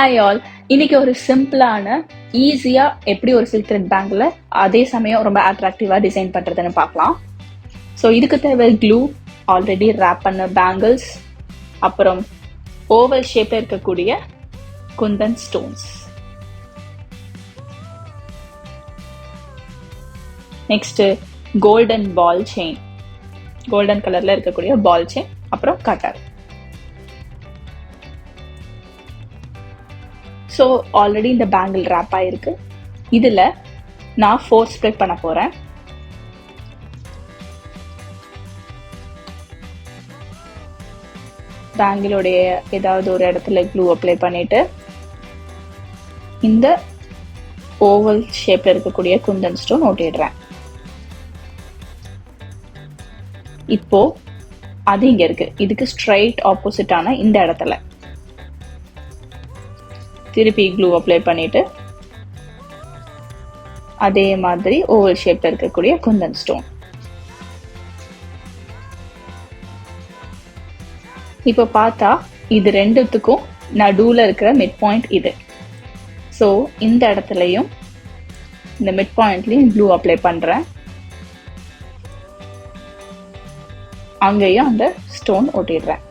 Hi all. இன்னைக்கு ஒரு சிம்பிளான ஈஸியா எப்படி ஒரு சில்க் த்ரெட் பேங்கில் அதே சமயம் ரொம்ப அட்ராக்டிவா டிசைன் பண்றதுன்னு பார்க்கலாம். ஸோ இதுக்கு தேவை க்ளூ, ஆல்ரெடி ரேப் பண்ண பேங்கிள்ஸ், அப்புறம் ஓவல் ஷேப்ல இருக்கக்கூடிய kundan stones. Next golden ball chain, golden கலர்ல இருக்கக்கூடிய பால் செயின், அப்புறம் கட்டர். ஸோ ஆல்ரெடி இந்த பேங்கிள் ரேப் ஆயிருக்கு. இதில் நான் 4 ஸ்ப்ரெட் பண்ண போகிறேன். பேங்கிளோடைய ஏதாவது ஒரு இடத்துல க்ளூ அப்ளை பண்ணிட்டு இந்த ஓவல் ஷேப்ல இருக்கக்கூடிய குந்தன் ஸ்டோன் ஒட்டிடுறேன். இப்போ அது இங்க இருக்கு. இதுக்கு ஸ்ட்ரைட் ஆப்போசிட்டான இந்த இடத்துல திருப்பி க்ளூ அப்ளை பண்ணிட்டு அதே மாதிரி ஓவல் ஷேப்ல இருக்கக்கூடிய குந்தன் ஸ்டோன். இப்போ பார்த்தா இது ரெண்டுத்துக்கும் நடுவுல இருக்கிற மிட் பாயிண்ட் இது. ஸோ இந்த இடத்துலையும் இந்த மிட் பாயிண்ட்லயும் க்ளூ அப்ளை பண்றேன். அங்கேயும் அந்த ஸ்டோன் ஒட்டிடுறேன்.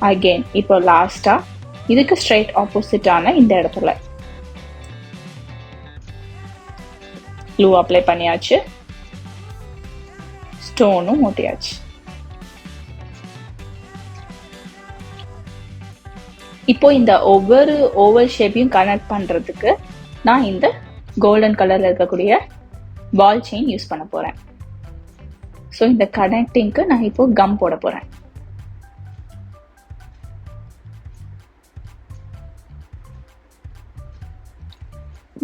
அகெயின் இப்போ லாஸ்டா இதுக்கு ஸ்ட்ரைட் ஆப்போசிட்டான இந்த இடத்துல க்ளூ அப்ளை பண்ணியாச்சு, ஸ்டோனும் ஒட்டியாச்சு. இப்போ இந்த ஒவ்வொரு ஓவல் ஷேப்பையும் கனெக்ட் பண்றதுக்கு நான் இந்த கோல்டன் கலர்ல இருக்கக்கூடிய பால் செயின் யூஸ் பண்ண போறேன். ஸோ இந்த கனெக்டிங்க்கு நான் இப்போ கம் போட போறேன்.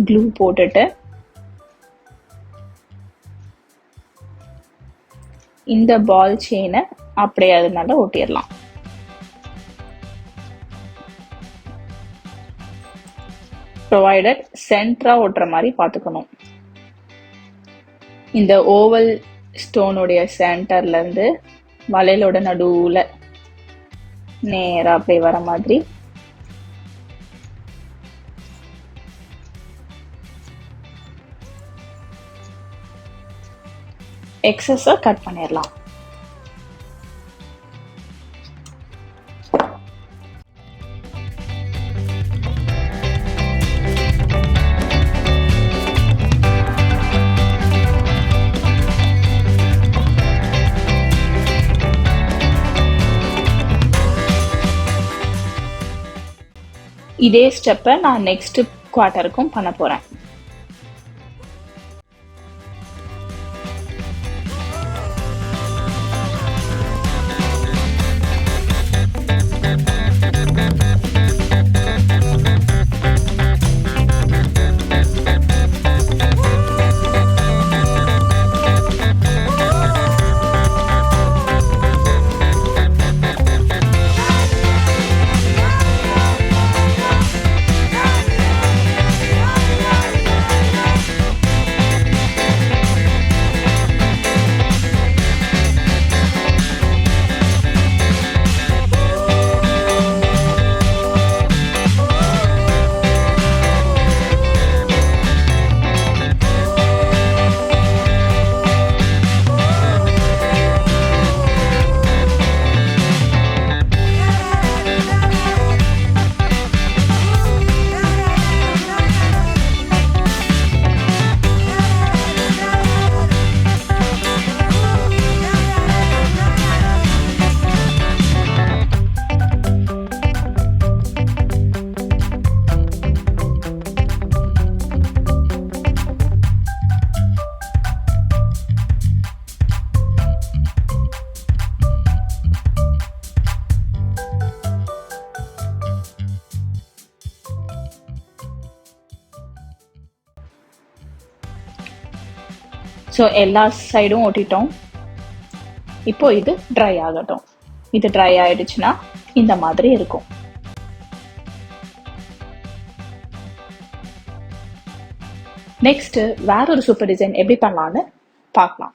க்ளூ போட்டுட்டு இந்த பால் செயினை அப்படியே அதனால ஒட்டிடலாம். ப்ரொவைடட் சென்டரா ஒட்டுற மாதிரி பார்த்துக்கணும். இந்த ஓவல் ஸ்டோனுடைய சென்டர்ல இருந்து வளையலோட நடுவுல நேரா அப்படியே வர மாதிரி எக்ஸஸை கட் பண்ணிடலாம். இதே ஸ்டெப்பை நான் நெக்ஸ்ட் குவார்ட்டருக்கும் பண்ண போறேன். ஸோ எல்லா சைடும் ஒட்டிட்டோம். இப்போ இது ட்ரை ஆகட்டும். இது ட்ரை ஆயிடுச்சுன்னா இந்த மாதிரி இருக்கும். நெக்ஸ்ட் வேற ஒரு சூப்பர் டிசைன் எப்படி பண்ணலான்னு பார்க்கலாம்.